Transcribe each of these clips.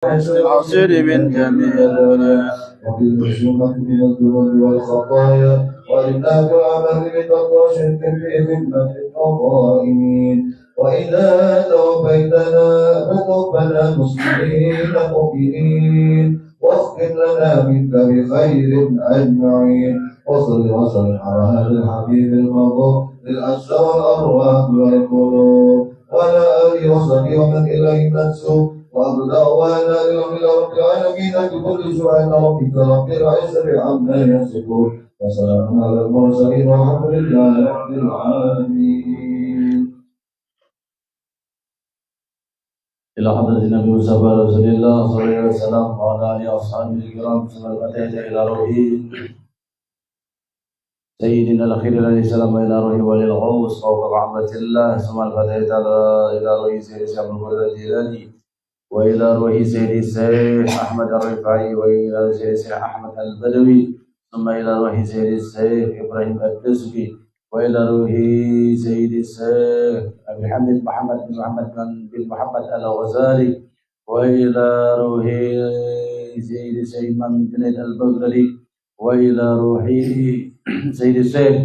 حسن الحصير من جميع الدنيا وفي المشرقة من الذنوب والخطايا وإنا بالعمل بتقوى شرك في خدمة القائمين وإذا توفيتنا فتوفنا مسلمين مؤمنين واغفر لنا منك بخير أجمعين وصل وسلم على هذا الحبيب المبعوث للأجساد والأرواح والقلوب وعلى آله وصحبه ومن إليه منسوب وأبو دعوانا لله رب العالمين بكل سبحان ربك رب العزة عما يصفون وسلام على المرسلين والحمد لله رب العالمين. إلى حضرة النبي وصحبه رسول الله صلى الله عليه وسلم وعلى آله وأصحابه الكرام سلام إلى روحه سيدنا الأخير عليه السلام إلى روحه وللغوث فوق رحمة الله ثم الفتحة إلى روحه سيد الشيخ البردة الجيلاني وإلى روح سيد الشيخ أحمد الرفاعي وإلى سيد الشيخ أحمد البدوي ثم إلى روح سيد الشيخ إبراهيم الدسوقي وإلى روح سيد الشيخ أبي حمد محمد بن محمد الغزالي وإلى روح سيد الشيخ إمام جنيد البغدادي وإلى روح سيد الشيخ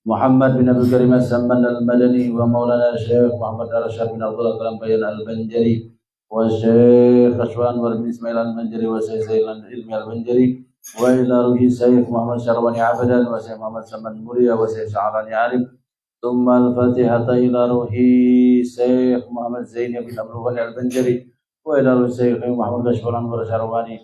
محمد بن أبي كريم السمان المدني ومولانا الشيخ محمد الرشاد بن عبد الله كلام البنجري والشيخ أشوان بن إسماعيل المنجري والشيخ زين العلمي المنجري وإلى روح الشيخ محمد شرباني عبدا والشيخ محمد سمان مريا والشيخ شعراني عارف ثم الفاتحة إلى روح الشيخ محمد زين بن عبد الله البنجري وإلى روح الشيخ محمد أشوان برشارواني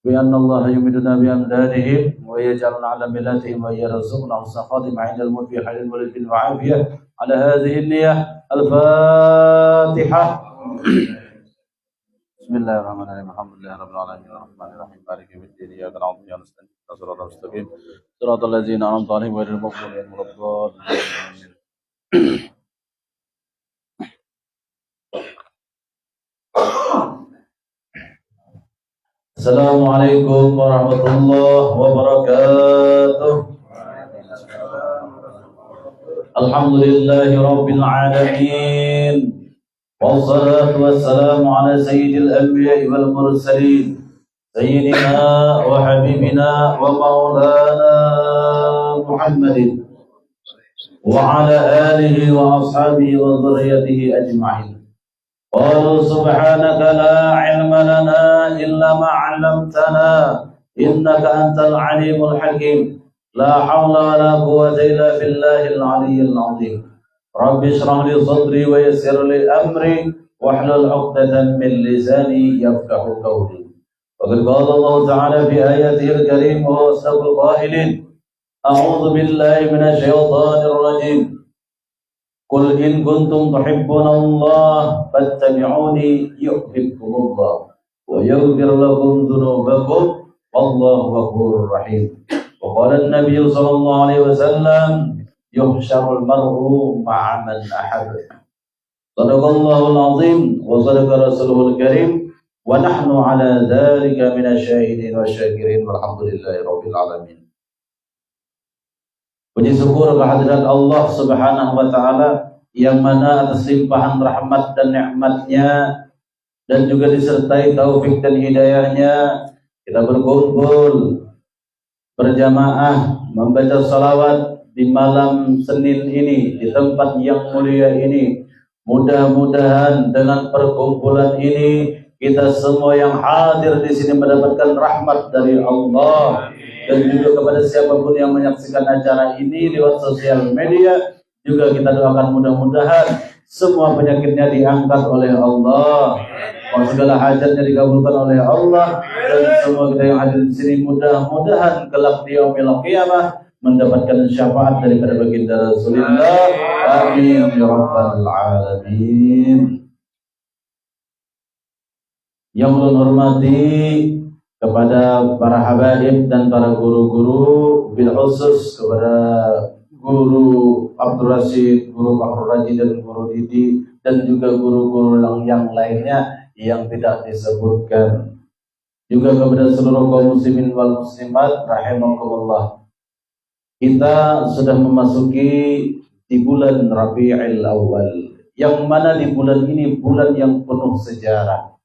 بأن الله يمدنا بأمدادهم ويجعلنا على ملاتهم ويرزقنا حسن خاتمة عند الموت في خير الولد وعافية على هذه النية الفاتحة. بسم الله الرحمن الرحيم الحمد لله رب العالمين الرحمن الرحيم مالك يوم الدين إياك نعبد وإياك نستعين صراط المستقيم صراط الذين أنعمت عليهم غير المغضوب عليهم ولا الضالين. السلام عليكم ورحمة الله وبركاته. الحمد لله رب العالمين والصلاة والسلام على سيد الأنبياء والمرسلين سيدنا وحبيبنا ومولانا محمد وعلى آله وأصحابه وذريته أجمعين. قالوا سبحانك لا علم لنا إلا ما علمتنا إنك أنت العليم الحكيم لا حول ولا قوة إلا بالله العلي العظيم. رب اشرح لي صدري ويسر لي أمري واحلل عقدة من لساني يفقه قولي. وقد قال الله تعالى في آياته الكريم وهو أصدق القائلين أعوذ بالله من الشيطان الرجيم قل إن كنتم تحبون الله فاتبعوني يحببكم الله ويغفر لكم ذنوبكم والله غفور رحيم. وقال النبي صلى الله عليه وسلم يحشر المرء مع من أحب. صدق الله العظيم وصدق رسوله الكريم ونحن على ذلك من الشاهدين والشاكرين والحمد لله رب العالمين. Puji syukur kehadirat Allah Subhanahu wa Ta'ala yang mana atas limpahan rahmat dan nikmatnya dan juga disertai taufik dan hidayahnya kita berkumpul berjamaah membaca salawat di malam Senin ini di tempat yang mulia ini. Mudah-mudahan dengan perkumpulan ini kita semua yang hadir di sini mendapatkan rahmat dari Allah. Dan juga kepada siapapun yang menyaksikan acara ini lewat sosial media juga kita doakan mudah-mudahan semua penyakitnya diangkat oleh Allah, segala hajatnya dikabulkan oleh Allah, dan semua kita yang hadir di sini mudah-mudahan kelak di yaumil qiyamah mendapatkan syafaat daripada baginda Rasulullah. Amin ya rabbal alamin. Yang menghormati kepada para habaib dan para guru-guru, bil khusus kepada guru Abdul Rashid, guru Fahrul Raji dan guru Didi dan juga guru-guru yang lainnya yang tidak disebutkan. Juga kepada seluruh kaum muslimin wal muslimat rahimakumullah. Kita sudah memasuki di bulan Rabiul Awal, yang mana di bulan ini bulan yang penuh sejarah.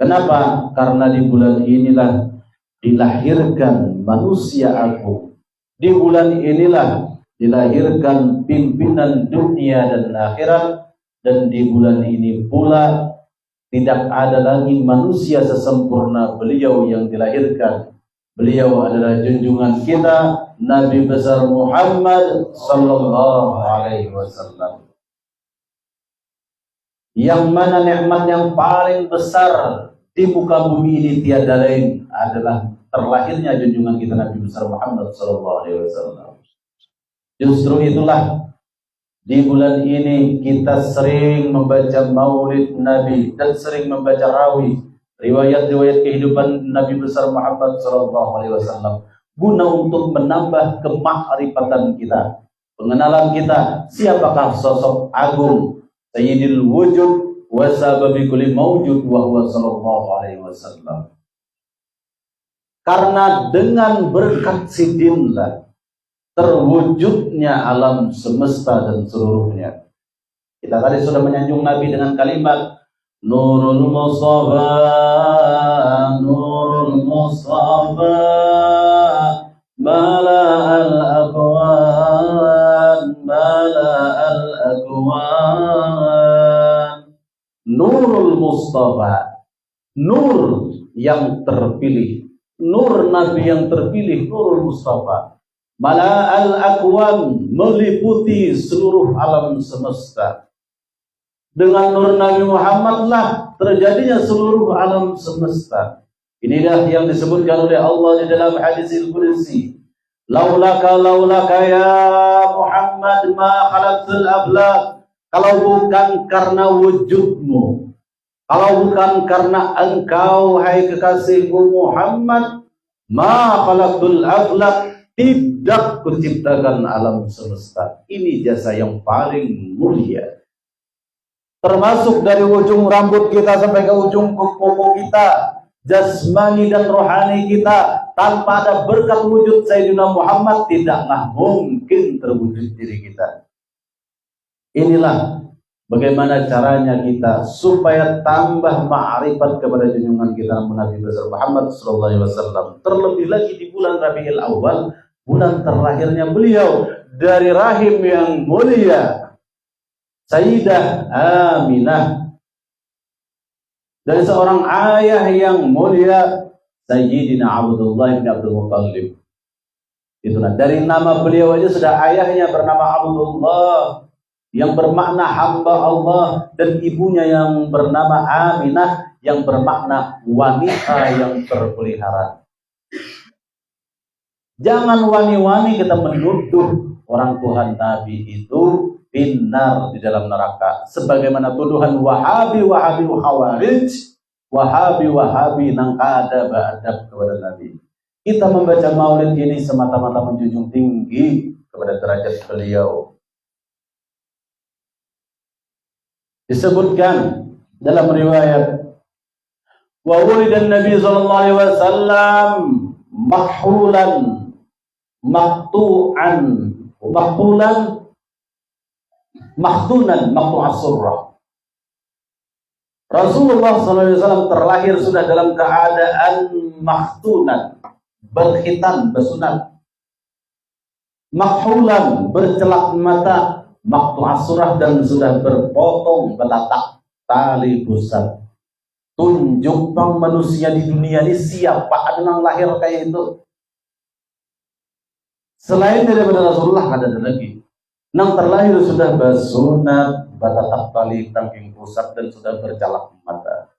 Kenapa? Karena di bulan inilah dilahirkan manusia agung. Di bulan inilah dilahirkan pimpinan dunia dan akhirat. Dan di bulan ini pula tidak ada lagi manusia sesempurna beliau yang dilahirkan. Beliau adalah junjungan kita, Nabi besar Muhammad sallallahu alaihi wasallam. Yang mana nikmat yang paling besar di muka bumi ini tiada lain adalah terlahirnya junjungan kita Nabi besar Muhammad sallallahu alaihi wasallam. Justru itulah di bulan ini kita sering membaca maulid Nabi dan sering membaca rawi riwayat-riwayat kehidupan Nabi besar Muhammad SAW guna untuk menambah kemakrifatan kita, pengenalan kita siapakah sosok agung Sayyidil Wujud wa sababi kulli mawjud wa huwa sallallahu alaihi wasallam. Karena dengan berkat sidinlah terwujudnya alam semesta dan seluruhnya. Kita tadi sudah menyanjung Nabi dengan kalimat Nurul Mustafa, Nurul Mustafa, Mala al-Aqwan, Mala al-Aqwan. Nurul Mustafa, nur yang terpilih, nur Nabi yang terpilih, Nurul Mustafa. Mala al-Aqwan, meliputi seluruh alam semesta. Dengan nur Nabi Muhammad lah terjadinya seluruh alam semesta. Inilah yang disebutkan oleh Allah di dalam hadis al-Qudsi. Laulaka ya Muhammad ma khalaqtul aflaq. Kalau bukan karena wujudmu, kalau bukan karena engkau hai kekasihku Muhammad, ma khalaqtul aflaq, tidak kuciptakan alam semesta. Ini jasa yang paling mulia. Termasuk dari ujung rambut kita sampai ke ujung kuku kita, jasmani dan rohani kita, tanpa ada berkat wujud Sayyidina Muhammad tidaklah mungkin terwujud diri kita. Inilah bagaimana caranya kita supaya tambah ma'rifat kepada junjungan kita Nabi besar Muhammad sallallahu alaihi wasallam. Terlebih lagi di bulan Rabiul Awal, bulan terlahirnya beliau dari rahim yang mulia Sayyidah Aminah, dari seorang ayah yang mulia Sayyidina Abdullah bin Abdul Muttalib. Itulah dari nama beliau aja sudah ayahnya bernama Abdullah yang bermakna hamba Allah dan ibunya yang bernama Aminah yang bermakna wanita yang terpelihara. Jangan wani-wani kita menuduh orang Tuhan Nabi itu binar di dalam neraka, sebagaimana tuduhan Wahabi Khawarij, Wahabi nang ada beradab kepada Nabi. Kita membaca maulid ini semata-mata menjunjung tinggi kepada derajat beliau. Disebutkan dalam riwayat wa wulidan Nabi sallallahu alaihi wasallam mahhulan maqtu'an mahtunan maqtu'as surrah. Rasulullah SAW terlahir sudah dalam keadaan mahtunan, berkhitan, bersunat. Makhulan, bercelak mata, maqtu'as surrah, dan sudah berpotong belatak tali pusat. Tunjuk bang manusia di dunia ini siapa ada yang lahir kayak itu. Selain daripada Rasulullah ada lagi. Nang terlahir sudah bersunat, batatak tali tangking pusat, dan sudah bercelak mata.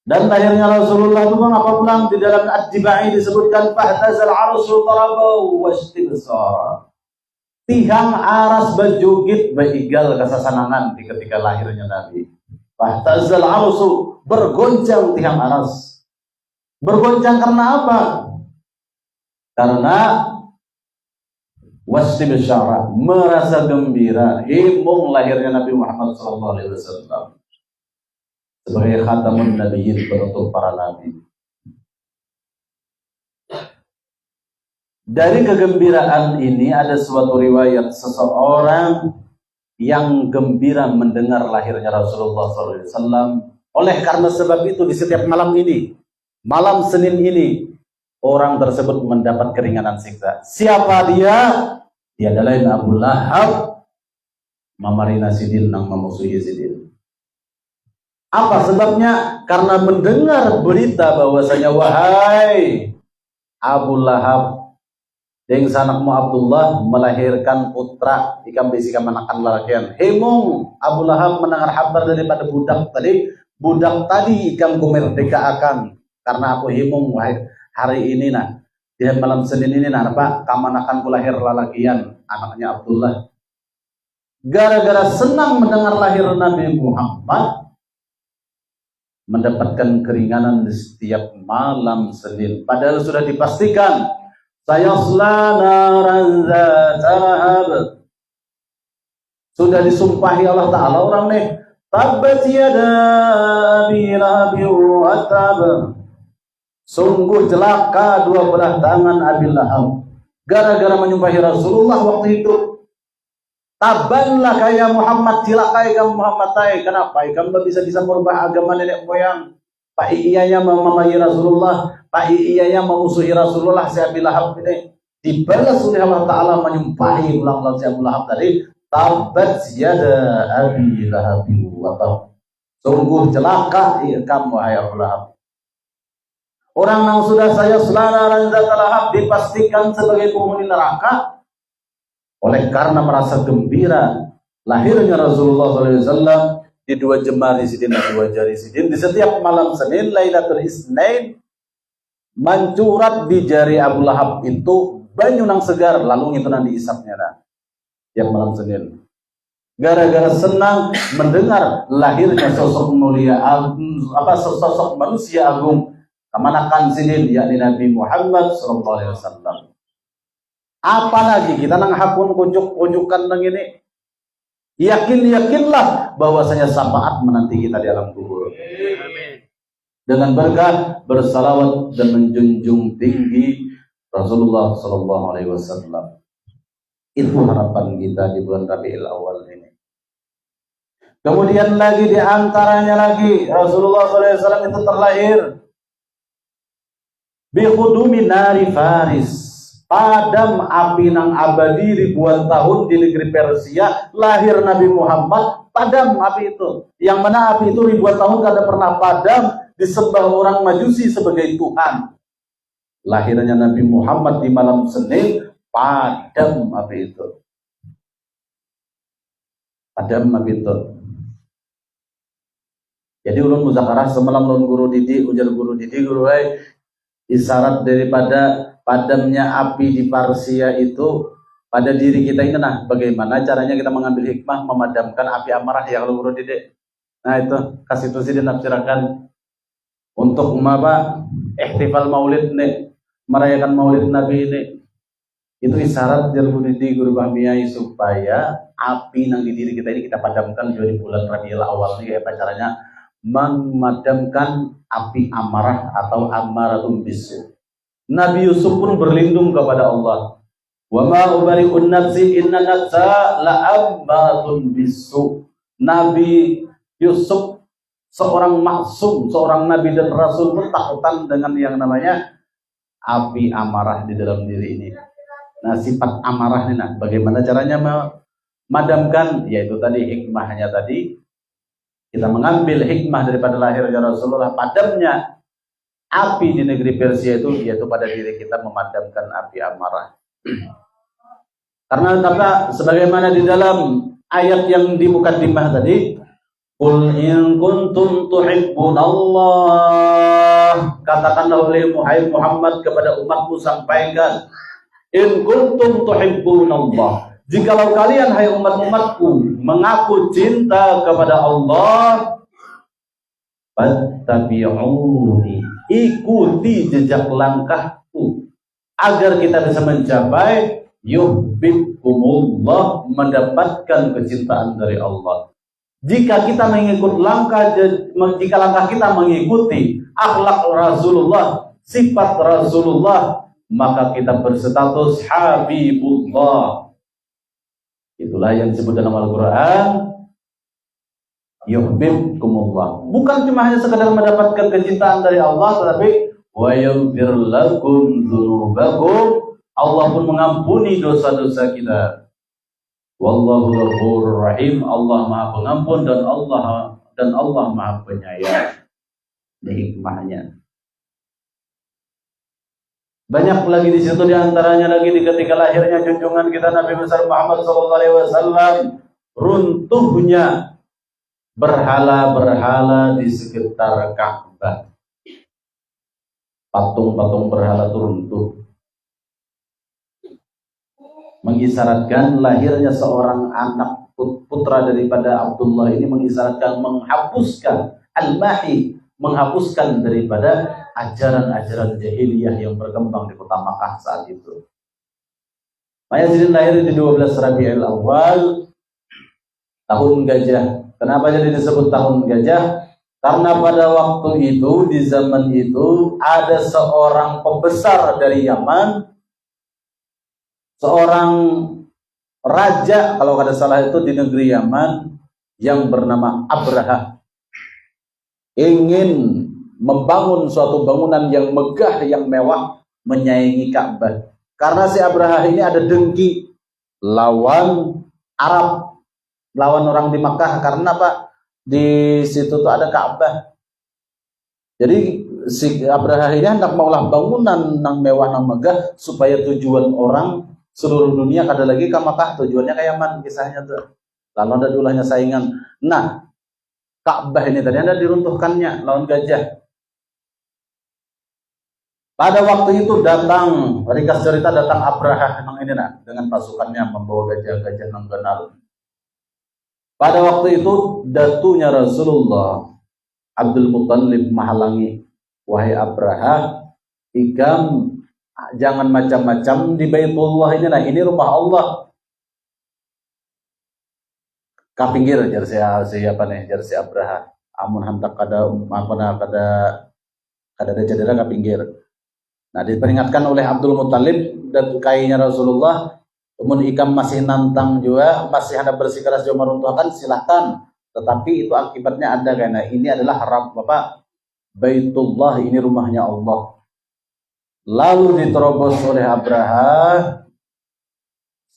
Dan lahirnya Rasulullah itu apa pulang di dalam Ad-Dibai disebutkan fahtazal arsyu tarabahu wastibsara. Tihang aras bejugit beigal kasasanangan ketika lahirnya Nabi. Fahtazal arsyu, bergoncang tihang aras. Bergoncang karena apa? Karena wastibsyara, merasa gembira, himung lahirnya Nabi Muhammad SAW sebagai khatamun nabiyyin, penutup para nabi. Dari kegembiraan ini ada suatu riwayat seseorang yang gembira mendengar lahirnya Rasulullah SAW Oleh karena sebab itu di setiap malam ini, malam Senin ini, orang tersebut mendapat keringanan siksa. Siapa dia? Dia adalah Abu Lahab, mamarina sidin nang memusuhi sidin. Apa sebabnya? Karena mendengar berita bahwasanya wahai Abu Lahab, yang sanakmu Abdullah melahirkan putra ikam bisikan manakan lalakian. Hemong Abu Lahab mendengar kabar daripada budak tadi ikam kumerdeka akan karena aku hemong hari ini nah di malam Senin ini nah apa kamanakan ku lahir lalakian anaknya Abdullah. Gara-gara senang mendengar lahir Nabi Muhammad, mendapatkan keringanan di setiap malam Senin. Padahal sudah dipastikan sayasla naran dzata lahab. Sudah disumpahi Allah Ta'ala orang nih. Tabbat yada abi lahabin wa tab. Sungguh celaka dua belah tangan Abi Lahab. Gara-gara menyumpahi Rasulullah waktu itu. Tabanlah kayak Muhammad, cilakai kamu Muhammad tay. Kenapa? Kamu bisa merubah agama nenek moyang. Pak iyanya memamai Rasulullah, Pak iyanya memusuhi Rasulullah. Si Abi Lahab ini dibalas oleh Allah Ta'ala menyumpahi ulang-ulang si Abu Lahab tadi. Tabat yada Abi Lahab wa tab. Sungguh celaka kamu hai Abu Lahab. Orang yang sudah saya selana zata lahab dipastikan sebagai penghuni neraka. Oleh karena merasa gembira lahirnya Rasulullah SAW di dua jemari sidin dan dua jari sidin, di setiap malam Senin Lailatul Isnain mencurat di jari Abu Lahab itu banyu nang segar lalu itu nanti isapnya nah. Tiap malam Senin gara-gara senang mendengar lahirnya sosok mulia sosok manusia agung kemanakan sidin yakni Nabi Muhammad SAW. Apalagi kita nang hakun kunjuk-kunjukan nang ini. Yakinlah bahwasanya syafaat menanti kita di alam kubur. Amin. Dengan berkah bersalawat dan menjunjung tinggi Rasulullah sallallahu alaihi wasallam. Itu harapan kita di bulan Rabiul Awal ini. Kemudian lagi di antaranya lagi Rasulullah sallallahu alaihi wasallam itu terlahir bi khudumi nari Faris. Padam api nang abadi ribuan tahun di negeri Persia, lahir Nabi Muhammad, padam api itu. Yang mana api itu ribuan tahun kada pernah padam, disembah orang Majusi sebagai Tuhan. Lahirnya Nabi Muhammad di malam Senin, padam api itu. Padam api itu. Jadi ulun muzakarah semalam ulun guru didik, ujar guru didik, guru isyarat daripada padamnya api di Persia itu pada diri kita ini nah bagaimana caranya kita mengambil hikmah memadamkan api amarah ya kalau guru didik. Nah itu kasih tuh sih dinafsirakan untuk apa ihtifal maulid nih merayakan maulid Nabi ini itu isyarat dari guru didik guru bahmiyai supaya api yang di diri kita ini kita padamkan juga di bulan Rabiul Awal ini kayak caranya memadamkan api amarah atau amaratun bisu. Nabi Yusuf pun berlindung kepada Allah. Wa ma ubari'un nafsi inna nafsa la'ammaratun bisu. Nabi Yusuf seorang maksum, seorang nabi dan rasul pun takutan dengan yang namanya api amarah di dalam diri ini. Nah, sifat amarah ini nah, bagaimana caranya memadamkan? Yaitu tadi hikmahnya tadi kita mengambil hikmah daripada lahirnya Rasulullah padamnya api di negeri Persia itu yaitu pada diri kita memadamkan api amarah. Karena apa? Sebagaimana di dalam ayat yang di mukaddimah tadi, qul in kuntum tuhibbunallah, katakanlah oleh Muhammad kepada umatmu sampaikan in kuntum tuhibbunallah, jikalau kalian hai umat-umatku mengaku cinta kepada Allah, fattabi'uni, ikuti jejak langkahku agar kita bisa mencapai yuhibbukumullah, mendapatkan kecintaan dari Allah. Jika kita mengikut jika langkah kita mengikuti akhlak Rasulullah, sifat Rasulullah, maka kita berstatus Habibullah. Itulah yang disebut dalam Al-Quran yuhibbukumullah. Bukan cuma hanya sekedar mendapatkan kecintaan dari Allah, tetapi wa yaghfir lakum dzunubakum. Allah pun mengampuni dosa-dosa kita. Wallahu ghafurur rahim. Allah Maha Pengampun dan Allah Maha Penyayang. Ini hikmahnya. Banyak lagi di situ, di antaranya lagi di ketika lahirnya junjungan kita Nabi besar Muhammad SAW, runtuhnya berhala-berhala di sekitar Ka'bah. Patung-patung berhala itu runtuh. Mengisyaratkan lahirnya seorang anak putra daripada Abdullah ini, mengisyaratkan menghapuskan al-mahi, menghapuskan daripada ajaran-ajaran jahiliyah yang berkembang di kota Makkah saat itu. Mayazidin lahir di 12 Rabiul Awal, tahun gajah. Kenapa jadi disebut tahun gajah? Karena pada waktu itu, di zaman itu, ada seorang pembesar dari Yaman, seorang raja, kalau kada salah itu di negeri Yaman, yang bernama Abraha, ingin membangun suatu bangunan yang megah, yang mewah, menyaingi Ka'bah. Karena si Abraha ini ada dengki lawan Arab, lawan orang di Makkah. Karena apa? Di situ tuh ada Ka'bah. Jadi si Abraha ini hendak maulah bangunan nang mewah, nang megah, supaya tujuan orang seluruh dunia kada lagi ke Makkah, tujuannya ke Yaman, kisahnya tuh. Lalu ada dulahnya saingan. Nah, Ka'bah ini tadi ada diruntuhkannya lawan gajah. Pada waktu itu datang, ringkas cerita, datang Abraha dengan pasukannya membawa gajah-gajah nang ganal. Pada waktu itu datunya Rasulullah Abdul Muttalib menghalangi, wahai Abraha, ikam jangan macam-macam di Baitullah ini, nah ini rumah Allah. Kapinggir jar siapa nih, jar si Abraha. Amun hantak kada ada cedera kapinggir. Nah, diperingatkan oleh Abdul Muttalib dan kainya Rasulullah, umum ikam masih nantang juga, masih ada bersikeras juga meruntuhkan, silahkan. Tetapi itu akibatnya ada, karena ini adalah haram Bapak, Baitullah, ini rumahnya Allah. Lalu diterobos oleh Abraha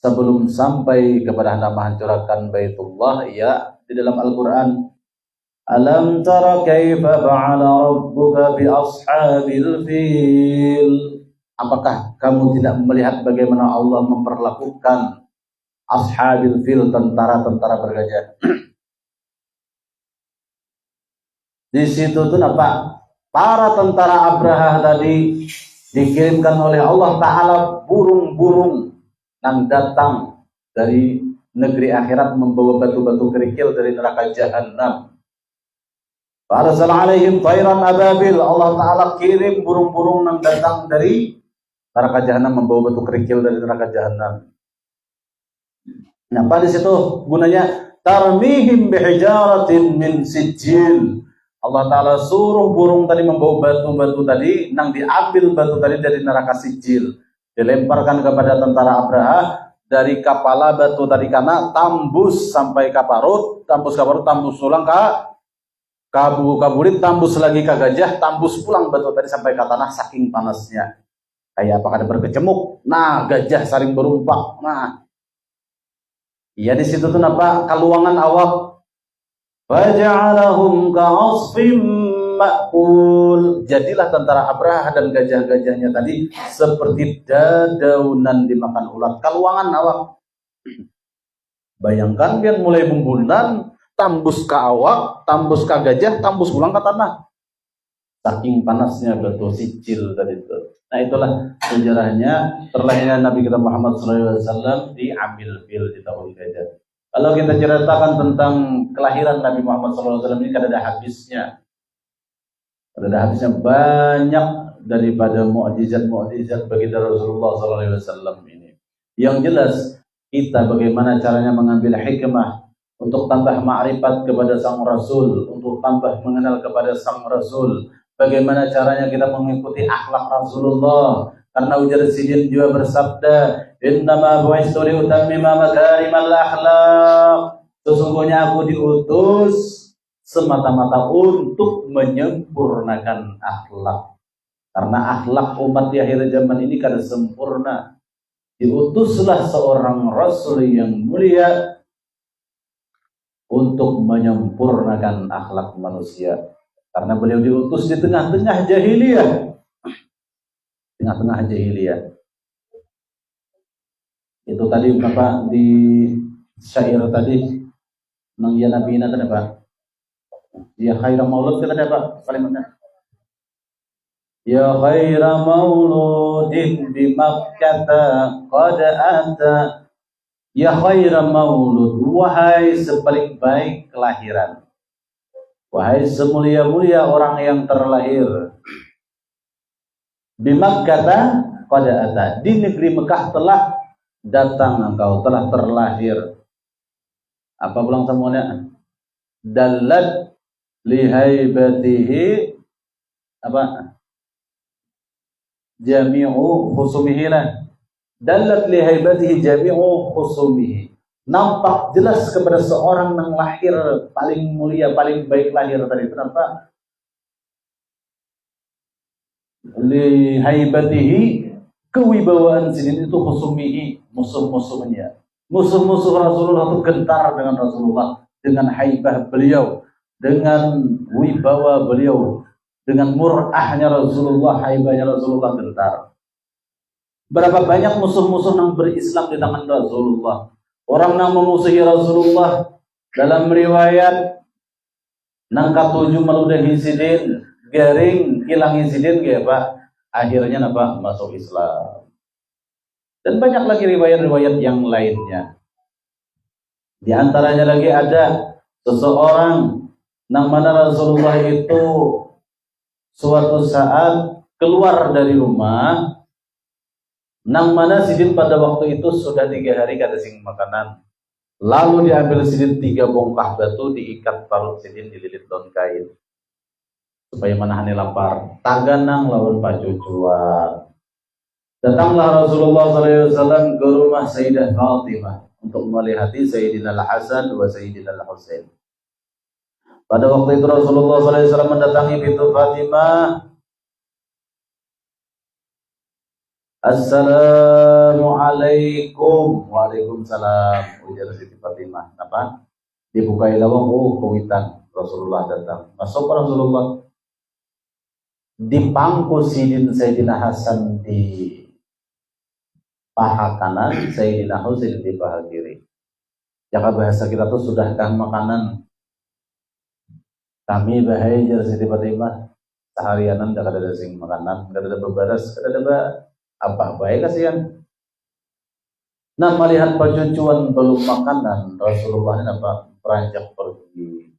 sebelum sampai kepada hendak menghancurkan Baitullah, ya, di dalam Al-Quran, alam tara kaifa fa'ala rabbuka bi ashabil fil. Apakah kamu tidak melihat bagaimana Allah memperlakukan ashabil fil, tentara-tentara bergajah? Di situ tuh apa? Para tentara Abraha tadi dikirimkan oleh Allah Ta'ala burung-burung yang datang dari negeri akhirat membawa batu-batu kerikil dari neraka jahanam. Farsal alaihim tayran ababil. Allah Ta'ala kirim burung-burung yang datang dari neraka jahanam membawa batu kerikil dari neraka jahanam. Nah, pada situ gunanya tarmihim bihijaratin min sijil. Allah Ta'ala suruh burung tadi membawa batu-batu tadi, nang diambil batu tadi dari neraka sijil, dilemparkan kepada tentara Abraha dari kepala batu tadi, karena tambus sampai ke parut, tambus pulang ke kabulit, tambus lagi ke gajah, tambus pulang batu tadi sampai ke tanah, saking panasnya. Kayak apa, ada berkecemuk. Nah, gajah saling berumpak. Nah, ya di situ tuh apa? Kaluangan awak. Faja'alahum ka'asfim ma'kul. Jadilah tentara Abraha dan gajah-gajahnya tadi seperti dadaunan dimakan ulat. Kaluangan awak. Bayangkan kan mulai bumbulan, tambus ke awak, tambus ke gajah, tambus pulang ke tanah. Saking panasnya batu sijil tadi itu. Nah, itulah sejarahnya terlahirnya Nabi kita Muhammad SAW di Abil Fil, di tahun gajah. Kalau kita ceritakan tentang kelahiran Nabi Muhammad SAW ini, kan ada habisnya. Ada habisnya banyak daripada mu'jizat-mu'jizat bagi Rasulullah SAW ini. Yang jelas, kita bagaimana caranya mengambil hikmah untuk tambah ma'rifat kepada sang Rasul, untuk tambah mengenal kepada sang Rasul. Bagaimana caranya kita mengikuti akhlak Rasulullah. Karena ujar Sidin juga bersabda, innama bu'istu liutammima makarimal akhlaq. Sesungguhnya aku diutus semata-mata untuk menyempurnakan akhlak. Karena akhlak umat di akhir zaman ini kada sempurna. Diutuslah seorang Rasul yang mulia untuk menyempurnakan akhlak manusia. Karena beliau diutus di tengah-tengah jahiliyah. Tengah-tengah jahiliyah. Itu tadi Bapak di syair tadi nang ya Nabi na tadi Pak. Ya khaira maulud kita tadi Pak kalimatnya. Ya khaira mauludin bi Makkah qad ata. Ya khaira maulud, wahai sepaling baik kelahiran. Wahai semulia-mulia orang yang terlahir. Bi Makkah qad ata. Di negeri Mekah telah datang engkau, telah terlahir. Apa pulang semuanya? Dallat lihaibatihi apa? Jami'u khusumihi lah. Dallat lihaibatihi jami'u khusumihi. Nampak jelas kepada seorang yang lahir paling mulia, paling baik lahir tadi. Kenapa? Lihaibatihi, kewibawaan sini itu khusumihi, musuh-musuhnya. Musuh-musuh Rasulullah itu gentar dengan Rasulullah, dengan haibah beliau, dengan wibawa beliau, dengan murahnya Rasulullah, haibahnya Rasulullah gentar. Berapa banyak musuh-musuh yang berislam di tangan Rasulullah. Orang yang memusuhi Rasulullah dalam riwayat nang katujuh meludahi sidin, garing hilangi sidin ya Pak. Akhirnya apa? Masuk Islam. Dan banyak lagi riwayat-riwayat yang lainnya. Di antaranya lagi ada seseorang yang mana Rasulullah itu suatu saat keluar dari rumah, nang mana sidin pada waktu itu sudah 3 hari kada sing makanan. Lalu diambil sidin 3 bongkah batu, diikat parut sidin dililit daun kain supaya manahani lapar. Taganang lawan pacucuan. Datanglah Rasulullah SAW ke rumah Sayyidah Fatimah untuk melihati Sayyidina Al-Hasan wa Sayyidina Al-Husain. Pada waktu itu Rasulullah SAW mendatangi pintu Fatimah. Assalamualaikum. Waalaikumsalam. Ujar Siti Fatimah. Apa? Dibukai lawang. Kuwitan. Rasulullah datang. Masuk Rasulullah. Dipangku sidin Sayyidina Hasan di paha kanan, Sayyidina Husain di paha kiri. Jika bahasa kita tuh sudahkah makanan? Kami bahaya jar Siti Fatimah seharianan tidak ada sing makanan, tidak ada bebaras, tidak ada apa baik kasihan. Nah melihat percucuan belum makanan, Rasulullah ini apa beranjak pergi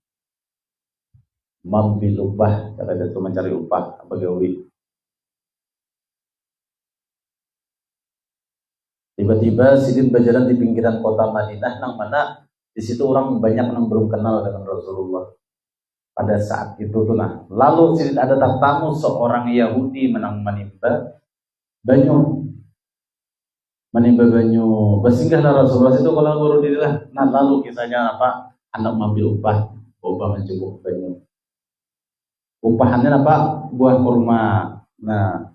mambil upah, kata itu mencari upah pegawai. Tiba-tiba sidin berjalan di pinggiran kota Madinah, nang mana di situ orang banyak yang belum kenal dengan Rasulullah. Pada saat itu tuh nah, lalu sidin ada tamu seorang Yahudi menimba banyu, bersinggahlah Rasulullah itu kalau guru dirilah. Nah lalu kisahnya apa? Anak mengambil upah mencukup banyu. Upahannya apa? Buah kurma. Nah,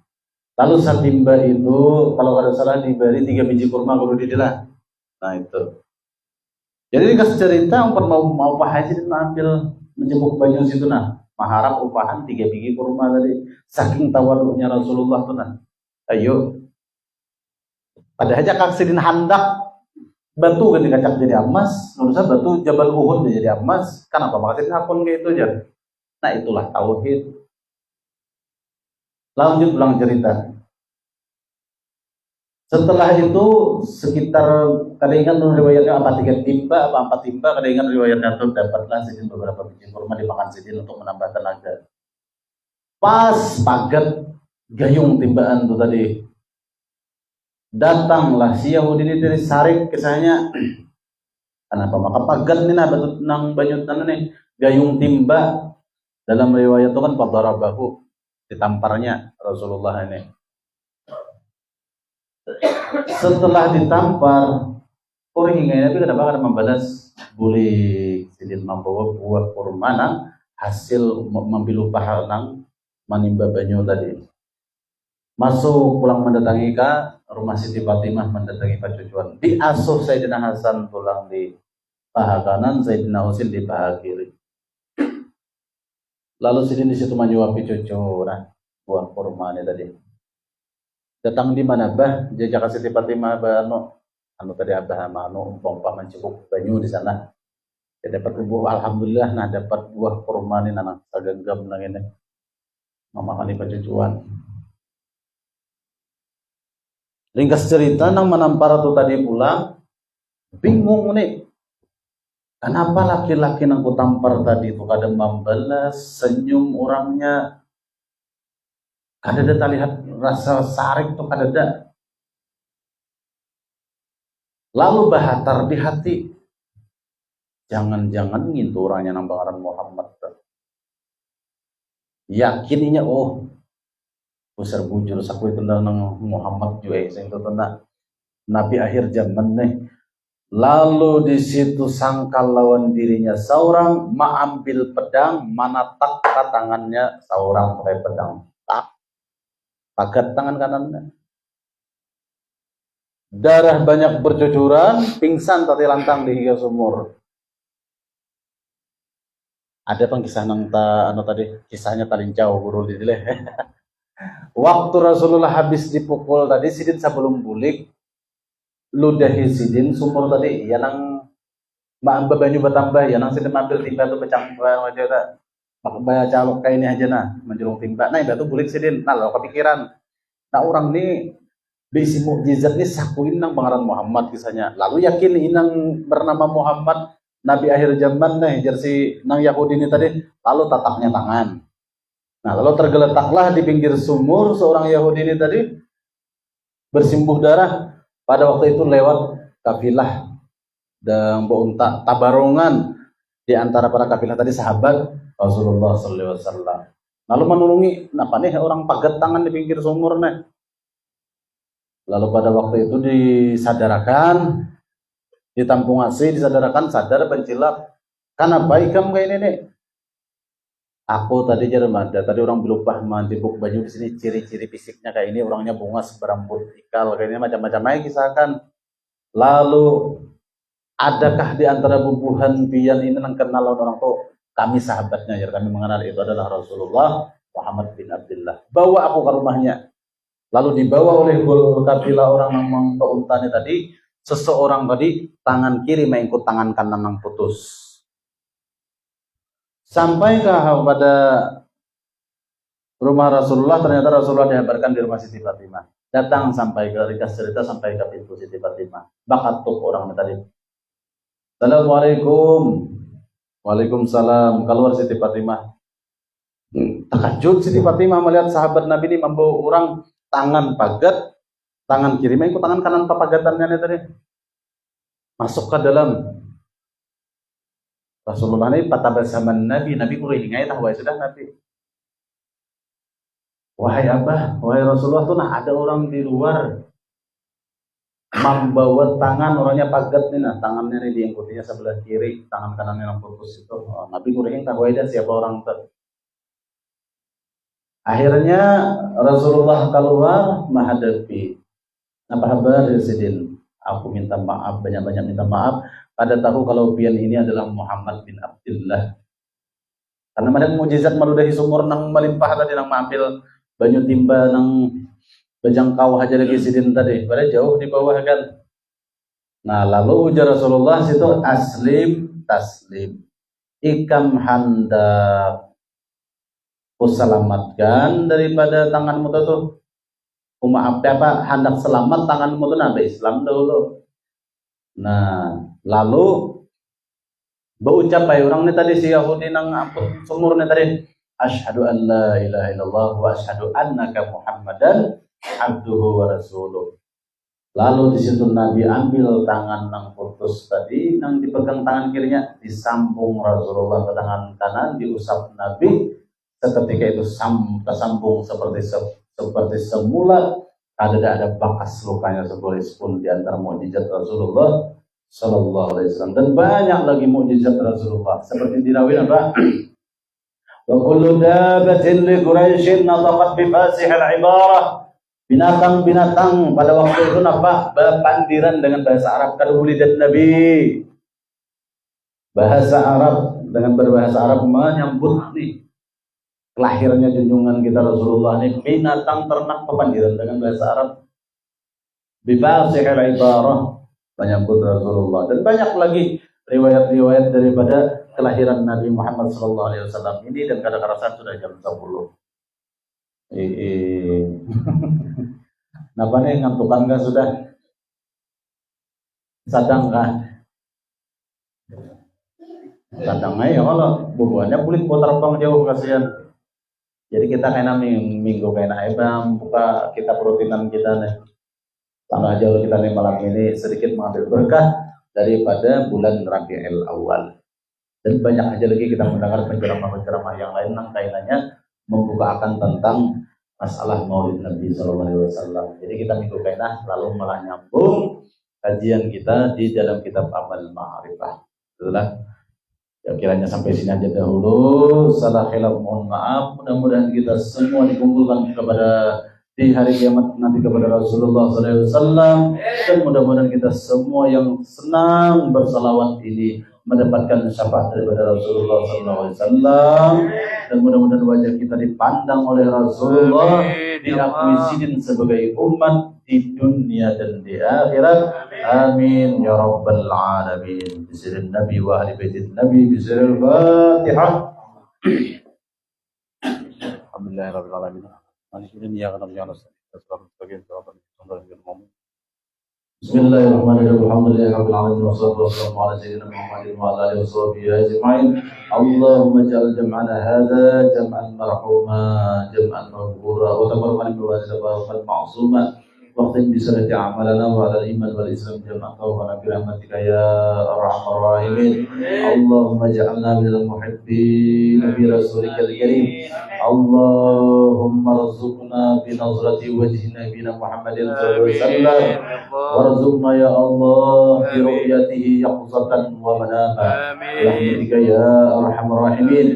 lalu satimba itu kalau ada salah diberi 3 biji kurma guru didilah. Nah itu. Jadi dikasih cerita umpah mau haji ambil menjemput banyu situ nah. Maharap upahan 3 biji kurma tadi. Saking tawaduknya Rasulullah tuh nah. Ayo. Pada aja kaksidin handak batu kan dikacak jadi emas. Menurut saya batu Jabal Uhud jadi emas. Kenapa? Makasih hakun kayak itu aja. Nah itulah tauhid. Lanjut ulang cerita. Setelah itu sekitar kada ingat riwayatnya apa 3 timba apa 4 timba, kada ingat riwayatnya tuh dapatlah sidin beberapa biji kurma dimakan sidin untuk menambah tenaga. Pas pagat gayung timbaan tuh tadi. Datanglah si Yahudi ini dari sarik kisahnya. Kenapa? Maka pagat nih nah batu nang banyu tanah nih gayung timba. Dalam riwayat itu kan fadarabahu, ditamparnya Rasulullah ini. Setelah ditampar, Orang hingga Nabi kenapa kada membalas boleh sidin membawa buah kurma nang hasil membilu paha nang manimba banyu tadi. Masuk pulang mendatangi ka rumah Siti Fatimah mendatangi pacucuan. Diasuh Sayyidina Hasan pulang di paha kanan, Sayyidina Husain di paha kiri. Lalu sidin di situ menyuapi cucu, nah buah kurma ini tadi. Datang di mana bah? Jajak Siti Fatimah anu tadi abah anu umpah mencibuk banyu di sana. Ya dapat buah, alhamdulillah nah dapat buah kurma ini nang sagenggam nang ini. Mamakan di pacucuan. Ringkas cerita nang manampar tu tadi pulang bingung nih. Kenapa laki-laki nang kutampar tadi itu kadang membalas senyum orangnya, kadang ada lihat rasa sarik tuh kadang ada. Lalu bahatar di hati, jangan-jangan ngintu orangnya nang bangaran Muhammad. Yakininya besar bujur saku itu nang Muhammad juga sing tentang Nabi akhir zaman nih. Lalu di situ sangkal lawan dirinya seorang, mengambil pedang, manatak ke tangannya seorang pakai pedang, tak pagat tangan kanannya. Darah banyak bercucuran, pingsan tadi lantang di hingga sumur. Ada kisah nang tadi kisahnya talincau guru di dile. Waktu Rasulullah habis dipukul tadi sidin sebelum bulik ludahi sidin sumur tadi ya nang banyu bertambah ya nang sidin ambil timba tu becang wajah tak baca calok kayak ini aja nah menjelung timba nah itu bulik sidin nah lo kepikiran nah orang ni bisi mukjizat ni sakuin nang pangaran Muhammad kisahnya lalu yakin inang bernama Muhammad Nabi akhir zaman nih jersi nang Yahudi ini tadi lalu tataknya tangan. Nah, lalu tergeletaklah di pinggir sumur seorang Yahudi ini tadi bersimbuh darah. Pada waktu itu lewat kafilah dan beunta tabarongan di antara para kafilah tadi sahabat Rasulullah SAW. Lalu menolongi, kenapa nih orang pagat tangan di pinggir sumur nih? Lalu pada waktu itu disadarkan, ditampung asih, disadarkan, sadar pencilap. Karena baik kamu kayak ini nih. Aku tadi ada tadi orang berubah mantibuk baju di sini ciri-ciri fisiknya kayak ini orangnya bungas berambut ikal kayak ini macam-macam aja kisahkan. Lalu adakah di antara bubuhan pian ini yang kenal orang tuh kami sahabatnya ya kami mengenal itu adalah Rasulullah Muhammad bin Abdullah. Bawa aku ke rumahnya. Lalu dibawa oleh kafilah orang yang keuntani tadi seseorang tadi tangan kiri mengikut tangan kanan yang putus. Sampai pada rumah Rasulullah, ternyata Rasulullah dihabarkan di rumah Siti Fatimah. Datang sampai ke ringkas cerita sampai ke pintu Siti Fatimah. Bakatuk orang tadi. Assalamualaikum. Waalaikumsalam. Keluar Siti Fatimah. Terkejut Siti Fatimah melihat sahabat Nabi ini membawa orang tangan pagat, tangan kiri mengikut tangan kanan papagatannya tadi. Masuk ke dalam. Rasulullah ini patabasaman Nabi kurang ingat tahu sudah Nabi. Wahai Abah, wahai Rasulullah tuh nah ada orang di luar membawa tangan orangnya pagat nih nah tangannya nih diangkutinya sebelah kiri, tangan kanannya yang putus itu. Nabi kurang tahu aja siapa orang itu. Akhirnya Rasulullah keluar menghadapi apa kabar Sidin. Aku minta maaf banyak-banyak minta maaf. Pada tahu kalau pian ini adalah Muhammad bin Abdullah. Karena melihat mujizat meludahi sumur nang melimpah tadi nang mampil banyu timba nang bejangkau haja lagi sidin tadi. Pada jauh di bawah kan. Nah lalu ujar Rasulullah situ aslim taslim. Ikam hendak kuselamatkan daripada tanganmu tuh. Maaf apa hendak selamat tanganmu tuh nabi Islam dahulu. Nah, lalu berucap ay orang ni tadi si Yahudi nang ampun sumur ni tadi asyhadu an la ilaha illallah wa asyhadu annaka Muhammadan abduhu wa rasuluh. Lalu di situ Nabi ambil tangan nang putus tadi nang dipegang tangan kirinya disambung Rasulullah ke tangan kanan diusap Nabi seketika itu tersambung seperti semula. Ada bekas lukanya sepolis pun di antara mukjizat Rasulullah Sallallahu alaihi wasallam. Dan banyak lagi mukjizat Rasulullah seperti dirawin apa? Wa kullu dabatin li Quraisyin nataqat bi fasihil ibarah. Binatang-binatang pada waktu itu apa? Berpandiran dengan bahasa Arab. Kalau ulidat Nabi, bahasa Arab dengan berbahasa Arab menyambut nih kelahirannya junjungan kita Rasulullah ini. Binatang ternak berpandiran dengan bahasa Arab. Bi fasihil ibarah menyambut Rasulullah. Dan banyak lagi riwayat-riwayat daripada kelahiran Nabi Muhammad SAW ini. Dan kadang-kadang sudah jam 10. Napa nih ngantukan kah sudah? Sadang kah? Sadang aja kalau bubuannya kulit buat terbang jauh kasihan. Jadi kita kena minggu kena ebam buka kita perutinan kita nih. Sama aja kita nih malam ini sedikit mengambil berkah daripada bulan Rabiul Awal. Dan banyak aja lagi kita mendengar penceramah-penceramah yang lain yang kaitannya membukakan tentang masalah Maulid Nabi SAW. Jadi kita minggu kainah lalu malah nyambung kajian kita di dalam kitab Amal Ma'rifah. Itulah ya, kiranya sampai sini aja dahulu. Salah khilaf mohon maaf. Mudah-mudahan kita semua dikumpulkan kepada di hari kiamat nanti kepada Rasulullah SAW. Dan mudah-mudahan kita semua yang senang bersalawat ini mendapatkan syafaat daripada Rasulullah SAW. Dan mudah-mudahan wajah kita dipandang oleh Rasulullah, diakui sidin sebagai umat di dunia dan di akhirat. Amin ya rabbal alamin. Bismillah Nabi wa ahli baitin Nabi. Bismillahirrahmanirrahim. Alhamdulillahirabbil alamin. Bismillahirrahmanirrahim. Alhamdulillahirabbil alamin wassalatu wassalamu ala sayyidina Muhammadin wa ala alihi washabihi ajma'in. Allahumma ij'al jam'ana hadza jam'an marhuma jam'an maghfura wa taqabbal minna wa taqabbal ma'suma واختم بسنة أعمالنا وعلى الإيمان والإسلام جميعا توفنا برحمتك يا أرحم الراحمين. اللهم اجعلنا من المحبين برسولك الكريم. اللهم ارزقنا بنظرة وجه نبينا محمد صلى الله عليه وسلم وارزقنا يا الله برؤيته يقظة ومناما برحمتك يا أرحم الراحمين.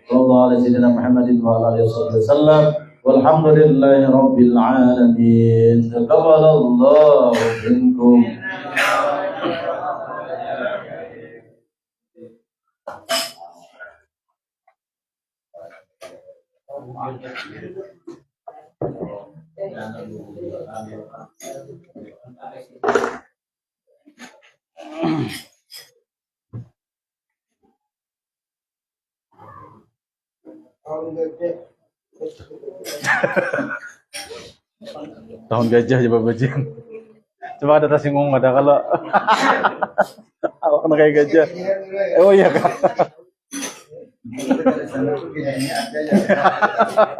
صلى الله على سيدنا محمد وعلى آله وصحبه وسلم. Walhamdulillahi rabbil alamin. Taqabbalallahu minkum. Tahun gajah coba bajian. Coba ada tersinggung ada kalau awak kena kayak gajah. Oh iya kan.